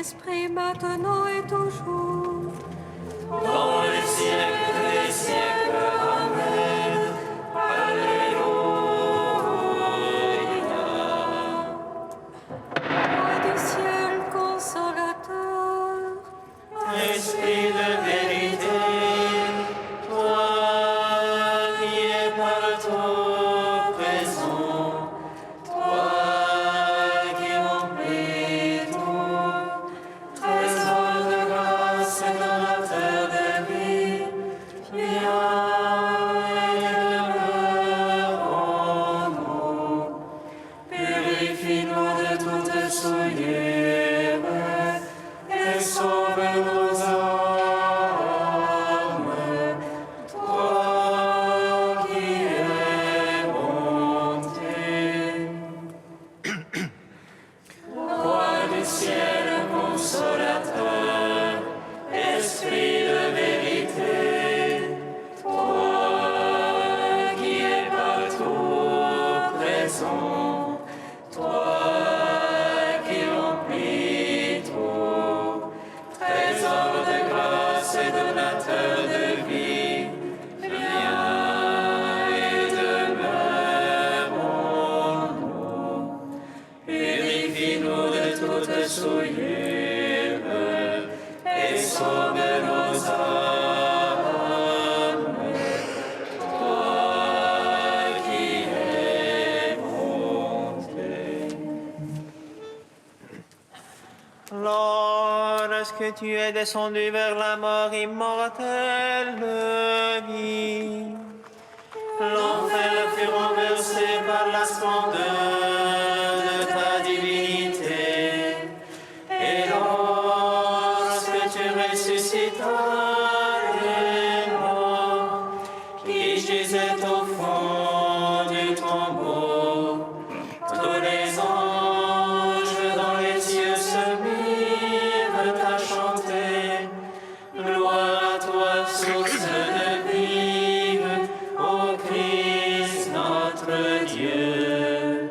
Saint-Esprit, maintenant et toujours. Dans les siècles des siècles. Amen. Alléluia. Roi du ciel, consolateur, Esprit de vérité, toi qui es partout présent, toi qui remplis tout, trésor de grâce et donateur de vie, viens et demeure en nous. Purifie-nous de toute souillure et sauve nos âmes. Toi qui es bonté. Roi du ciel, consolateur, esprit de vérité, toi qui es partout présent, toi qui remplis tout, trésor de grâce et donateur de vie, viens et demeure en nous. Purifie-nous de toute souillure et sauve nos âmes. Toi qui es bonté. Lorsque tu es descendu vers la mort immortelle de vie, l'enfer fut renversé par la splendeur de ta divinité. Et lorsque tu ressuscitas les morts qui gisaient au fond du tombeau, tous les anges dans les cieux se mirent à chanter. Gloire à toi, source de vie, ô Christ notre Dieu.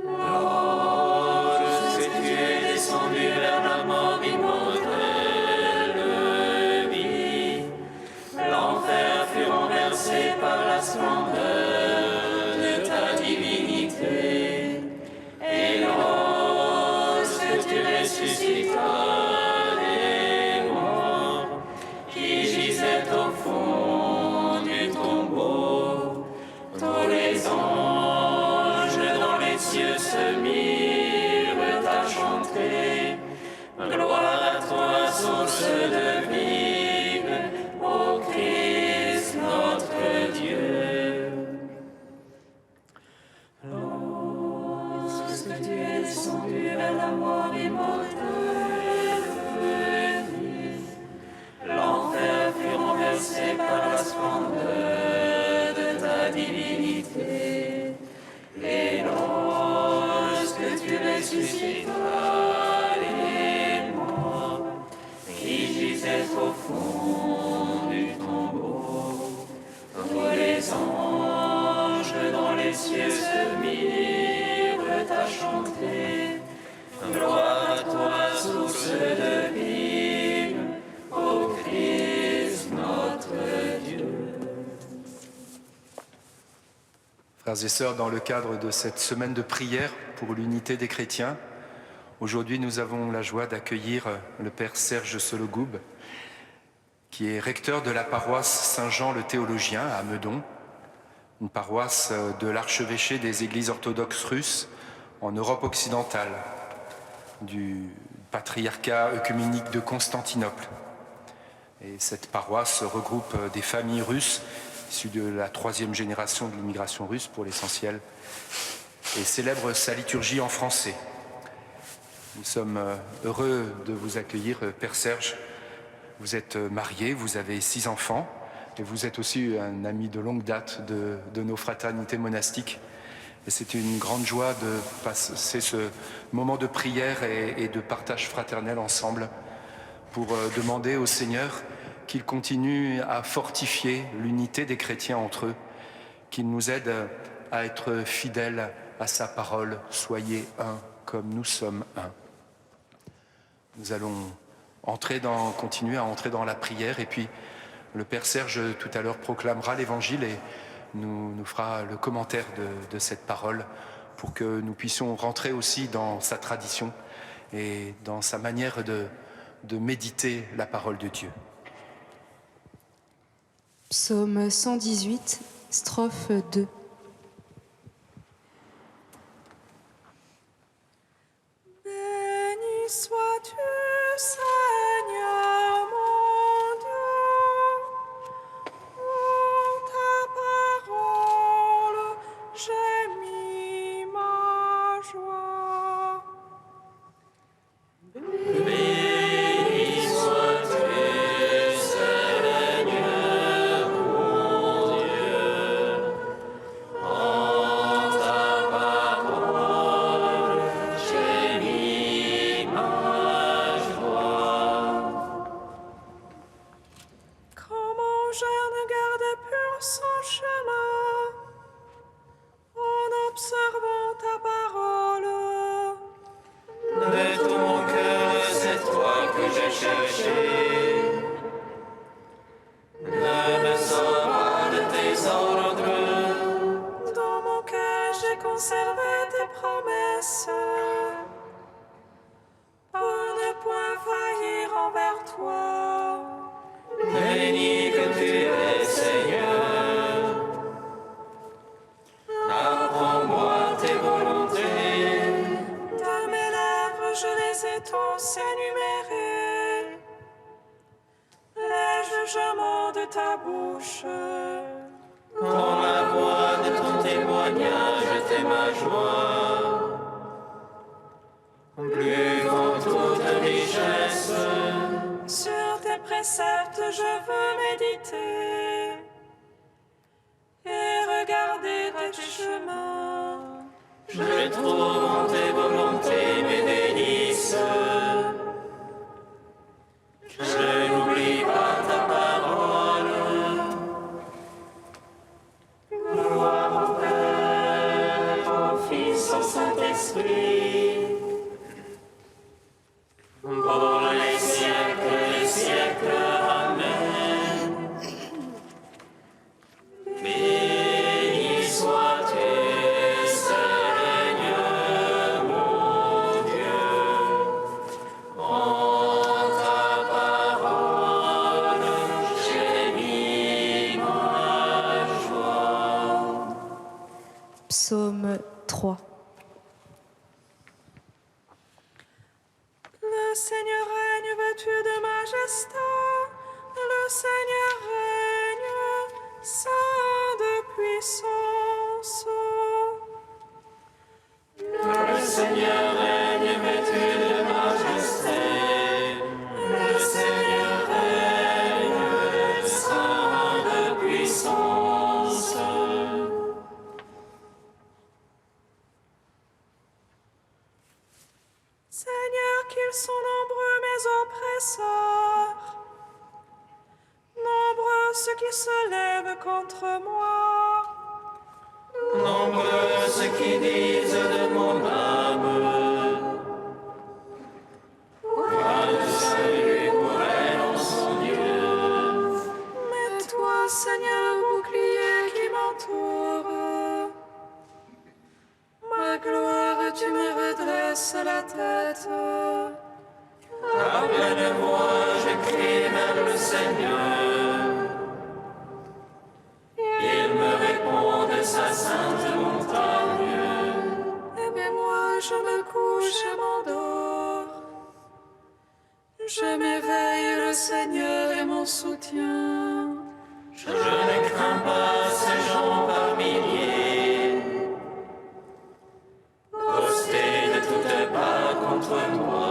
Lorsque tu es descendu vers la mort immortelle de vie, l'enfer fut renversé par la splendeur de ta divinité. Et lorsque tu ressuscitas les morts qui gisaient au fond du tombeau, tous les anges dans les cieux se mirent à chanter. Gloire à toi, source de vie, ô Christ notre Dieu. Lorsque tu es descendu vers la mort immortelle de vie, l'enfer fut renversé par la splendeur de ta divinité. Et lorsque tu ressuscitas les morts qui gisaient au fond du tombeau, tous les anges dans les cieux se mirent à chanter. Gloire à toi, source de vie, ô Christ notre Dieu. Frères et sœurs, dans le cadre de cette semaine de prière pour l'unité des chrétiens, aujourd'hui nous avons la joie d'accueillir le Père Serge Sologoub, qui est recteur de la paroisse Saint-Jean le Théologien à Meudon, une paroisse de l'archevêché des églises orthodoxes russes en Europe occidentale, du patriarcat œcuménique de Constantinople. Et cette paroisse regroupe des familles russes issues de la 3e génération de l'immigration russe pour l'essentiel, et célèbre sa liturgie en français. Nous sommes heureux de vous accueillir, Père Serge. Vous êtes marié, vous avez 6 enfants, et vous êtes aussi un ami de longue date de nos fraternités monastiques. Et c'est une grande joie de passer ce moment de prière et de partage fraternel ensemble pour demander au Seigneur qu'il continue à fortifier l'unité des chrétiens entre eux, qu'il nous aide à être fidèles à sa parole. Soyez un comme nous sommes un. Nous allons continuer à entrer dans la prière, et puis le Père Serge tout à l'heure proclamera l'Évangile et nous fera le commentaire de cette parole pour que nous puissions rentrer aussi dans sa tradition et dans sa manière de méditer la parole de Dieu. Psaume 118, strophe 2. Béni sois-tu, Seigneur mon Dieu, pour ta parole j'ai mis ma joie. Béni sois-tu, Seigneur mon Dieu, en ta parole j'ai mis ma joie. Comment jeune garde pur son chemin, en observant ta parole. De tout mon cœur, c'est toi que j'ai cherché. Ne me sors pas de tes ordres. Dans mon cœur, j'ai conservé tes promesses, pour ne point faillir envers toi. Béni que tu es, Seigneur. Apprends-moi tes volontés. De mes lèvres, je les ai tous énumérés, les jugements de ta bouche. Dans la voix de ton témoignage, t'es ma joie. Plus qu'en toute richesse, Sur tes préceptes, je veux méditer et regarder tes chemins. je trouve en tes volontés mes délices. Je n'oublie pas ta parole. Gloire au Père, au Fils, au Saint-Esprit, pour les siècles, Amen. Béni sois-tu, Seigneur mon Dieu, en ta parole j'ai mis ma joie. Psaume 3. Le Seigneur règne vêtu de majesté, le Seigneur règne saint de puissance. Le Seigneur règne vêtu de majesté. Le Seigneur règne saint de puissance. Seigneur, qu'ils sont nombreux mes oppresseurs, nombreux ceux qui se lèvent contre moi. Nombreux ceux qui disent de mon âme, point de salut pour elle en son Dieu. Mais toi, Seigneur, bouclier qui m'entoure, ma gloire, tu me redresses la tête. À pleine voix, je crie vers le Seigneur. Il me répond de sa sainte montagne. Mais moi, je me couche et m'endors. Je m'éveille, le Seigneur est mon soutien. Je ne crains pas ces gens par milliers, postés de toutes parts contre moi.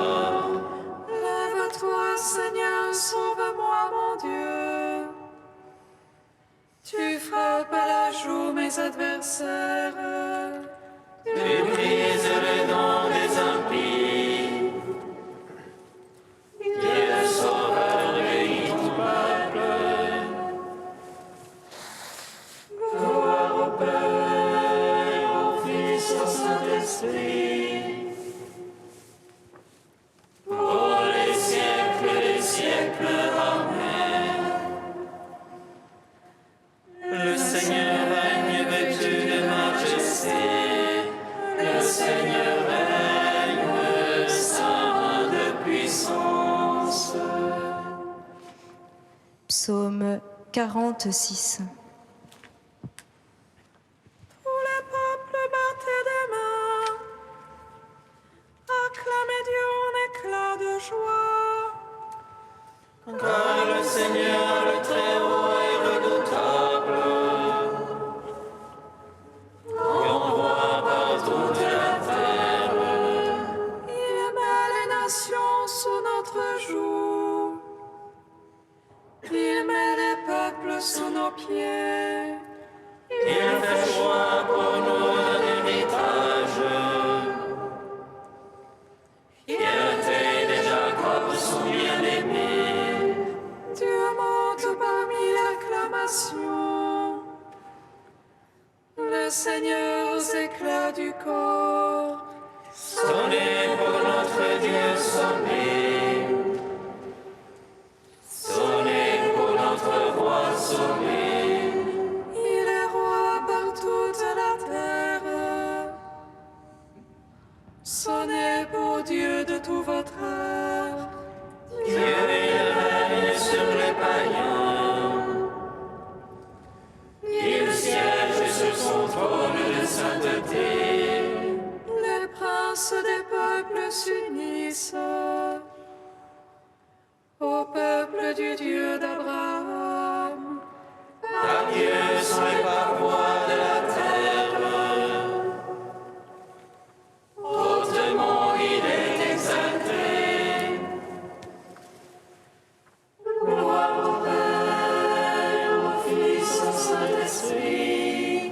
Lève-toi, Seigneur, sauve-moi, mon Dieu. Tu frappes à la joue mes adversaires. Tu brises les dents des impies. Dieu sauveur, bénis ton peuple. Gloire au Père, au Fils, au Saint-Esprit, pour les 46. Tous les peuples battaient des mains, acclamez Dieu en éclat de joie. Car le Seigneur, le Très-Haut est redoutable. Qu'on voit par toute la terre. Il met les nations sous notre joug. Il met les peuples sous nos pieds. Il fait choix pour nous un héritage. Fierté de Jacob, son bien-aimé. Dieu monte parmi l'acclamation. Le Seigneur aux éclats du corps. Sonnez pour notre Dieu, sonnez. Sonnez pour notre roi, sonnez. Il est roi par toute la terre. Sonnez pour Dieu de tout votre art. Dieu il règne sur les païens. Il siège sur son trône de sainteté. Les princes des peuples s'unissent au peuple du Dieu d'Abraham. Car Dieu sont les parois de la terre. Hautement il est exalté. Gloire au Père, au Fils, au Saint-Esprit.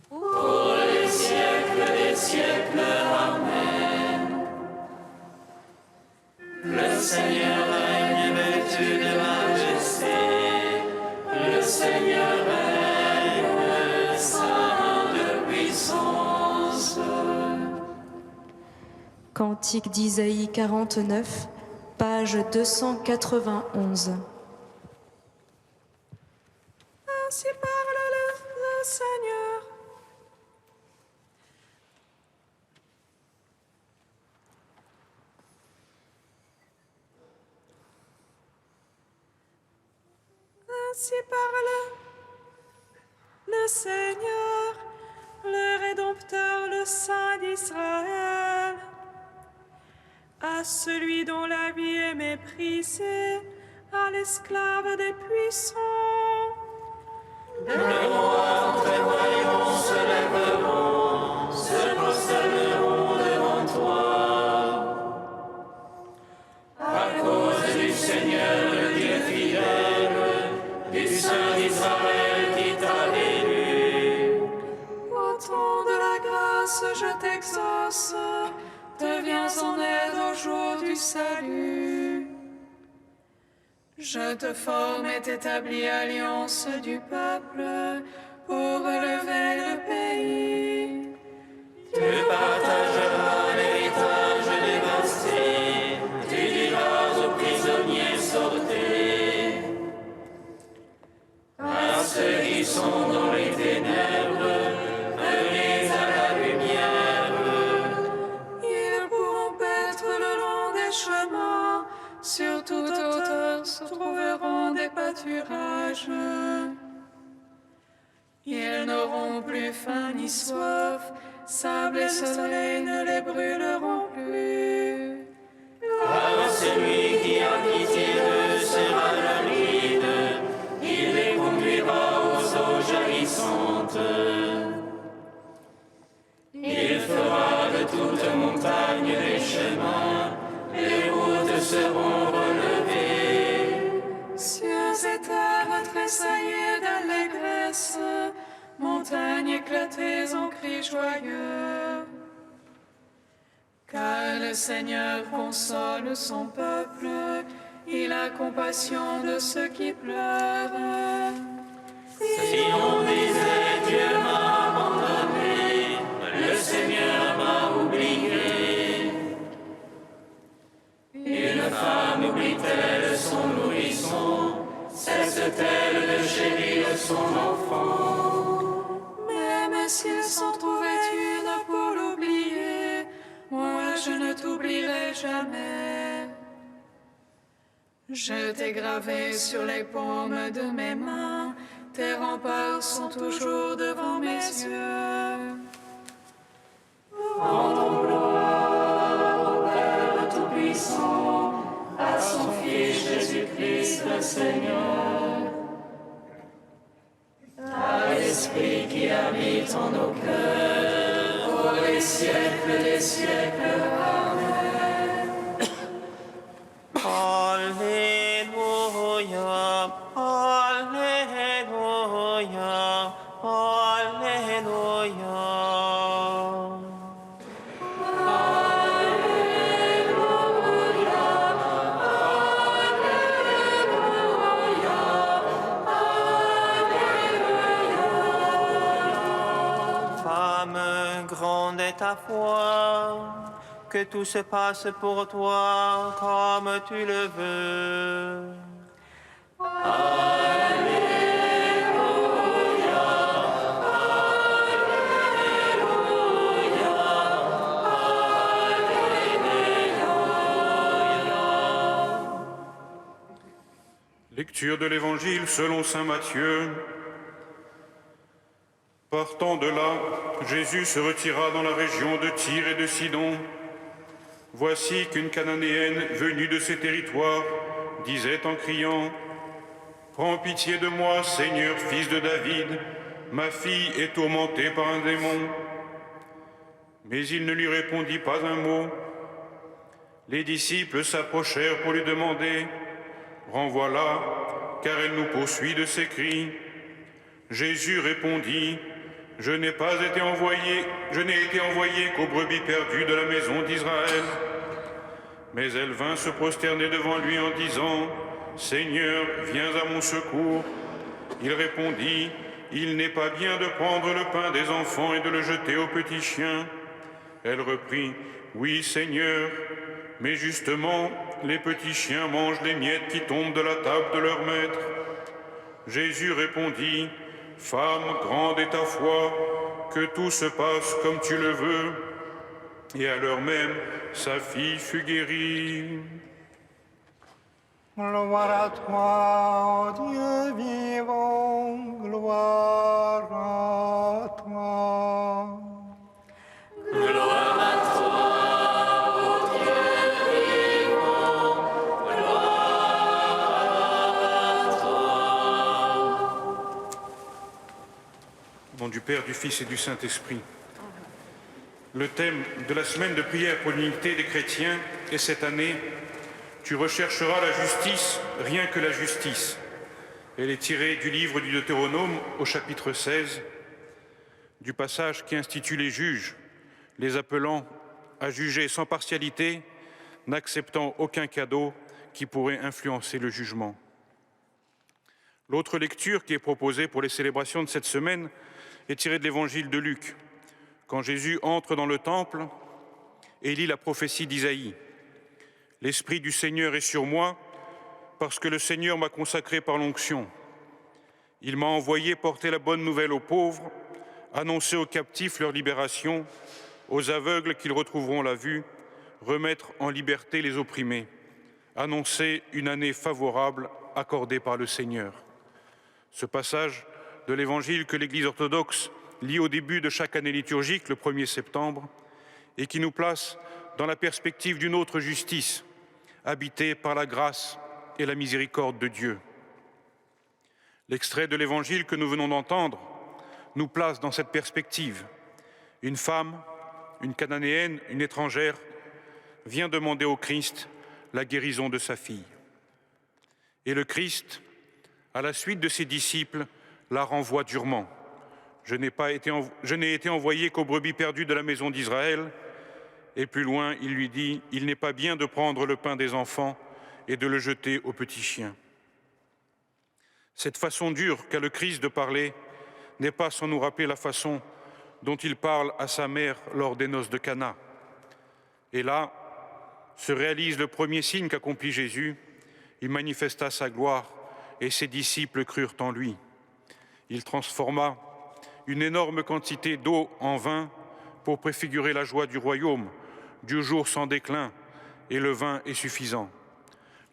Pour les siècles des siècles, Amen. Le Seigneur règne vêtu de majesté. Le Seigneur règne saint de puissance. Cantique d'Isaïe 49, page 291. Ainsi parle le Seigneur. Ainsi parle le Seigneur, le Rédempteur, le Saint d'Israël. À celui dont la vie est méprisée, à l'esclave des puissants. Le roi en prévoyant se lèveront, se prosterneront devant toi. À cause du Seigneur, le Dieu fidèle, du Saint d'Israël qui t'a élu. Au ton de la grâce, je t'exauce, deviens en aide au jour du salut. Je te forme et t'établis alliance du peuple pour relever le pays. Tu partageras l'héritage dévasté, tu diras aux prisonniers sortez. À ceux qui sont dans les ténèbres, venez à la lumière. Ils pourront paître le long des chemins, sur toute hauteur se trouveront des pâturages. Ils n'auront plus faim ni soif, sable et soleil ne les brûleront plus. Car celui qui a pitié d'eux sera leur guide, il les conduira aux eaux jaillissantes. Il fera de toute montagne des chemins, les routes seront relevées. Cieux et terre tressaillés d'allégresse, montagnes éclatées en cris joyeux. Car le Seigneur console son peuple, il a compassion de ceux qui pleurent. Si on disait Dieu m'a abandonné, le Seigneur m'a oublié. Une femme oublie-t-elle son nourrisson, cesse-t-elle de chérir son enfant? Même s'il s'en trouvait une pour l'oublier, moi je ne t'oublierai jamais. Je t'ai gravé sur les paumes de mes mains, tes remparts sont toujours devant mes yeux. Rendons gloire au Père Tout-Puissant, à son Fils Jésus-Christ le Seigneur, à l'Esprit qui habite en nos cœurs, pour les siècles des siècles. Amen. Alléluia, Alléluia, Alléluia. Femme, grande est ta foi, que tout se passe pour toi comme tu le veux. Lecture de l'Évangile selon saint Matthieu. Partant de là, Jésus se retira dans la région de Tyr et de Sidon. Voici qu'une Cananéenne venue de ces territoires disait en criant : « Prends pitié de moi, Seigneur, fils de David, ma fille est tourmentée par un démon. » Mais il ne lui répondit pas un mot. Les disciples s'approchèrent pour lui demander : « Renvoie-la, car elle nous poursuit de ses cris. » Jésus répondit : « Je n'ai été envoyé qu'aux brebis perdues de la maison d'Israël. » Mais elle vint se prosterner devant lui en disant : « Seigneur, viens à mon secours. » Il répondit : « Il n'est pas bien de prendre le pain des enfants et de le jeter aux petits chiens. » Elle reprit : « Oui, Seigneur, mais justement, les petits chiens mangent les miettes qui tombent de la table de leur maître. » Jésus répondit : « Femme, grande est ta foi, que tout se passe comme tu le veux. » Et à l'heure même, sa fille fut guérie. Gloire à toi, ô Dieu vivant, gloire à toi. Gloire à toi, ô Dieu vivant, gloire à toi. Au nom du Père, du Fils et du Saint-Esprit. Le thème de la semaine de prière pour l'unité des chrétiens est cette année « Tu rechercheras la justice, rien que la justice ». Elle est tirée du livre du Deutéronome au chapitre 16, du passage qui institue les juges, les appelant à juger sans partialité, n'acceptant aucun cadeau qui pourrait influencer le jugement. L'autre lecture qui est proposée pour les célébrations de cette semaine est tirée de l'évangile de Luc, quand Jésus entre dans le temple et lit la prophétie d'Isaïe. « L'Esprit du Seigneur est sur moi, parce que le Seigneur m'a consacré par l'onction. Il m'a envoyé porter la bonne nouvelle aux pauvres, annoncer aux captifs leur libération, aux aveugles qu'ils retrouveront la vue, remettre en liberté les opprimés, annoncer une année favorable accordée par le Seigneur. » Ce passage de l'Évangile que l'Église orthodoxe lit au début de chaque année liturgique, le 1er septembre, et qui nous place dans la perspective d'une autre justice, habitée par la grâce et la miséricorde de Dieu. L'extrait de l'Évangile que nous venons d'entendre nous place dans cette perspective. Une femme, une Cananéenne, une étrangère, vient demander au Christ la guérison de sa fille. Et le Christ, à la suite de ses disciples, la renvoie durement. Je n'ai été envoyé qu'aux brebis perdues de la maison d'Israël. Et plus loin, il lui dit : il n'est pas bien de prendre le pain des enfants et de le jeter aux petits chiens. Cette façon dure qu'a le Christ de parler n'est pas sans nous rappeler la façon dont il parle à sa mère lors des noces de Cana. Et là se réalise le premier signe qu'accomplit Jésus. Il manifesta sa gloire et ses disciples crurent en lui. Il transforma une énorme quantité d'eau en vin pour préfigurer la joie du royaume, du jour sans déclin, et le vin est suffisant.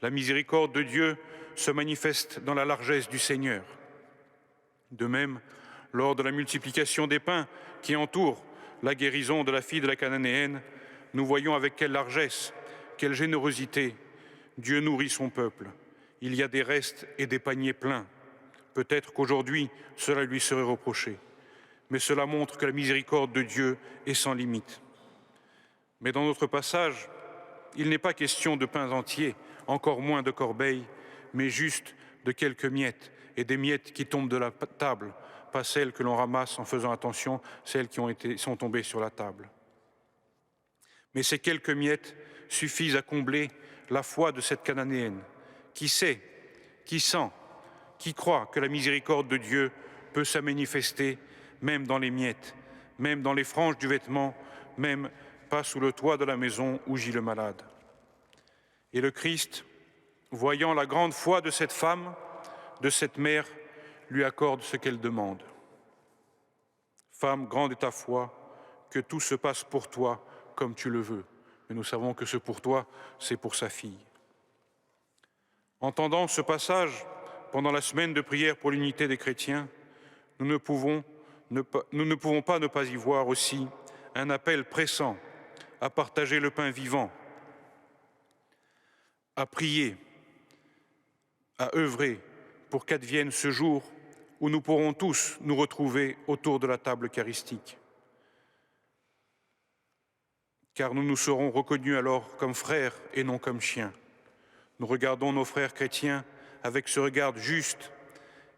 La miséricorde de Dieu se manifeste dans la largesse du Seigneur. De même, lors de la multiplication des pains qui entourent la guérison de la fille de la Cananéenne, nous voyons avec quelle largesse, quelle générosité Dieu nourrit son peuple. Il y a des restes et des paniers pleins. Peut-être qu'aujourd'hui, cela lui serait reproché. Mais cela montre que la miséricorde de Dieu est sans limite. Mais dans notre passage, il n'est pas question de pains entiers, encore moins de corbeilles, mais juste de quelques miettes, et des miettes qui tombent de la table, pas celles que l'on ramasse en faisant attention, celles qui sont tombées sur la table. Mais ces quelques miettes suffisent à combler la foi de cette Cananéenne, qui sait, qui sent, qui croit que la miséricorde de Dieu peut se manifester même dans les miettes, même dans les franges du vêtement, même pas sous le toit de la maison où gît le malade. Et le Christ, voyant la grande foi de cette femme, de cette mère, lui accorde ce qu'elle demande. Femme, grande est ta foi, que tout se passe pour toi comme tu le veux. Mais nous savons que ce pour toi, c'est pour sa fille. Entendant ce passage, pendant la semaine de prière pour l'unité des chrétiens, nous ne pouvons pas ne pas y voir aussi un appel pressant à partager le pain vivant, à prier, à œuvrer pour qu'advienne ce jour où nous pourrons tous nous retrouver autour de la table eucharistique. Car nous nous serons reconnus alors comme frères et non comme chiens. Nous regardons nos frères chrétiens avec ce regard juste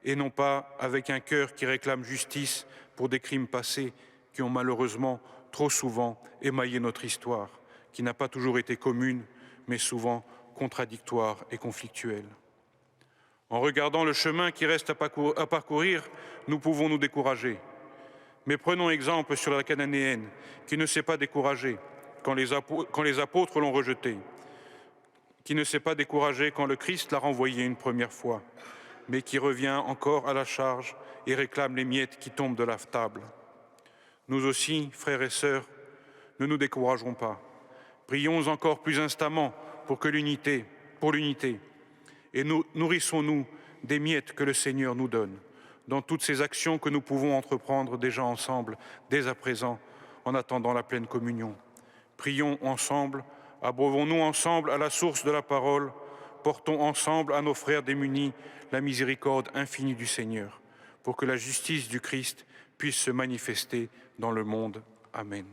et non pas avec un cœur qui réclame justice pour des crimes passés qui ont malheureusement trop souvent émaillé notre histoire, qui n'a pas toujours été commune, mais souvent contradictoire et conflictuelle. En regardant le chemin qui reste à parcourir, nous pouvons nous décourager. Mais prenons exemple sur la Cananéenne, qui ne s'est pas découragée quand les apôtres l'ont rejetée, qui ne s'est pas découragée quand le Christ l'a renvoyée une première fois, mais qui revient encore à la charge et réclame les miettes qui tombent de la table. Nous aussi, frères et sœurs, ne nous décourageons pas. Prions encore plus instamment pour l'unité, et nourrissons-nous des miettes que le Seigneur nous donne, dans toutes ces actions que nous pouvons entreprendre déjà ensemble, dès à présent, en attendant la pleine communion. Prions ensemble, abreuvons-nous ensemble à la source de la parole, portons ensemble à nos frères démunis la miséricorde infinie du Seigneur, pour que la justice du Christ puisse se manifester dans le monde. Amen.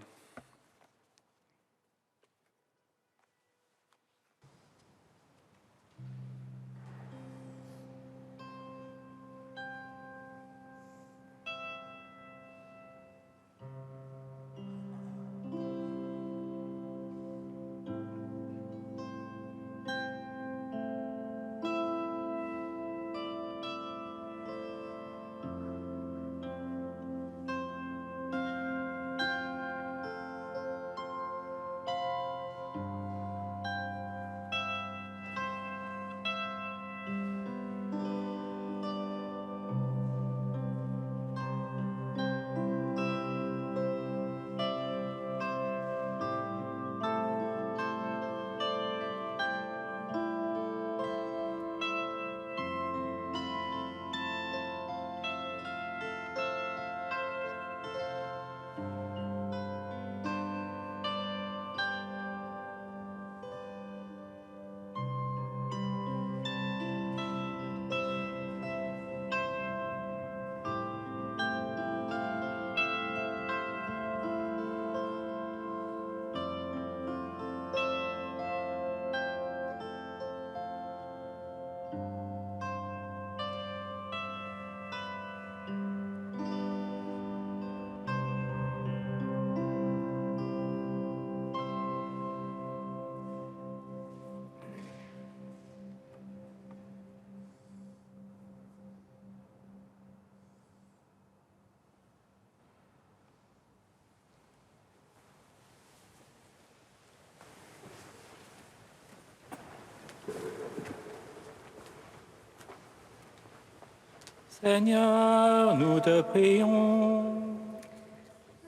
Seigneur, nous te prions.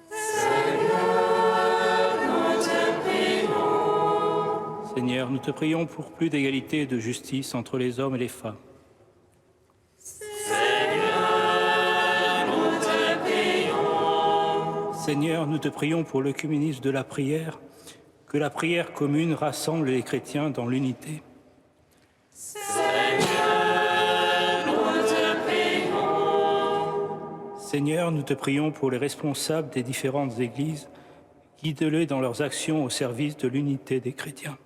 Seigneur, nous te prions. Seigneur, Seigneur, nous te prions pour plus d'égalité et de justice entre les hommes et les femmes. Seigneur, nous te prions pour l'œcuménisme de la prière, que la prière commune rassemble les chrétiens dans l'unité. Seigneur, nous te prions pour les responsables des différentes églises, guide-les dans leurs actions au service de l'unité des chrétiens.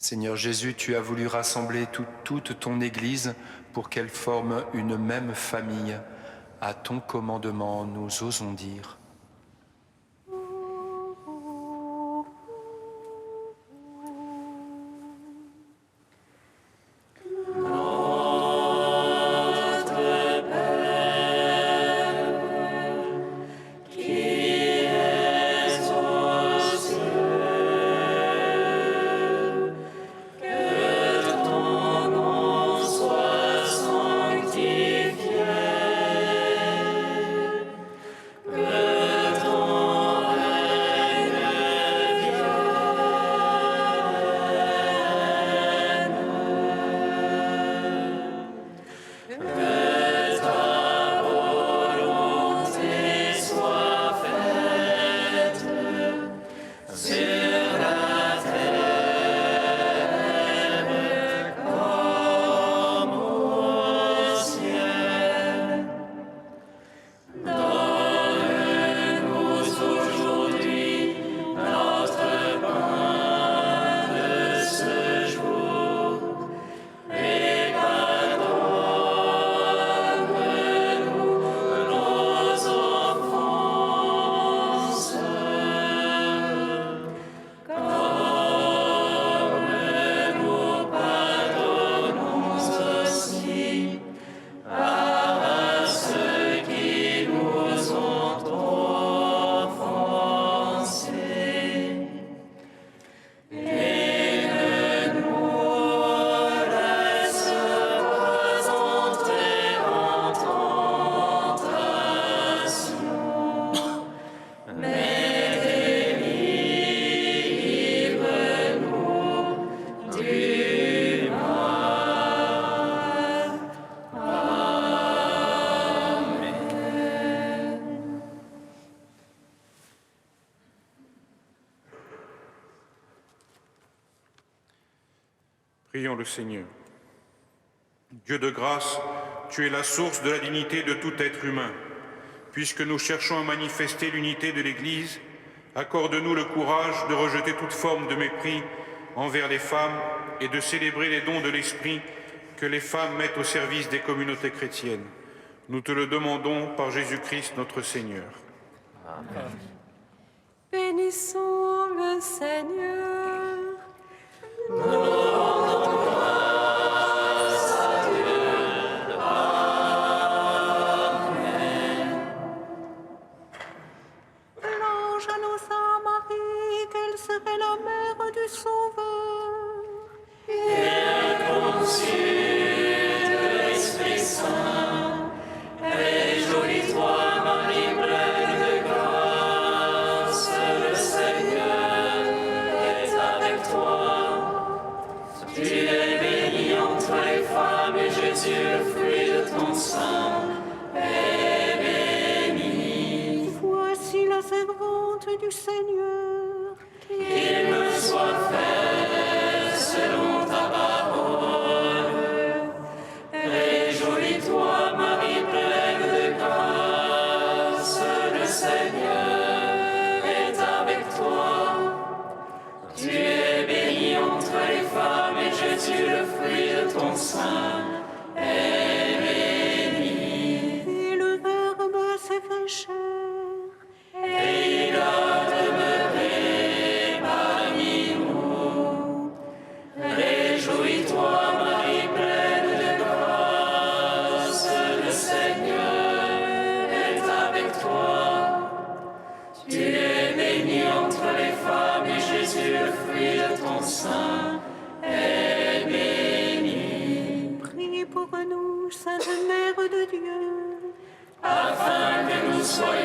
Seigneur Jésus, tu as voulu rassembler toute ton Église pour qu'elle forme une même famille. À ton commandement, nous osons dire. Prions le Seigneur. Dieu de grâce, tu es la source de la dignité de tout être humain. Puisque nous cherchons à manifester l'unité de l'Église, accorde-nous le courage de rejeter toute forme de mépris envers les femmes et de célébrer les dons de l'Esprit que les femmes mettent au service des communautés chrétiennes. Nous te le demandons par Jésus-Christ notre Seigneur. Amen. Bénissons le Seigneur. Nous du Seigneur. Qu'il me soit fait selon ta parole. Réjouis-toi, Marie pleine de grâce, le Seigneur est avec toi. Tu es bénie entre les femmes et Jésus, le fruit de ton sein, est béni. Et le Verbe s'est fait chair. Et il a demeuré parmi nous. Réjouis-toi, Marie pleine de grâce, le Seigneur est avec toi. Tu es bénie entre les femmes et Jésus, le fruit de ton sein, est béni. Priez pour nous, Sainte Mère de Dieu, Afin que nous soyons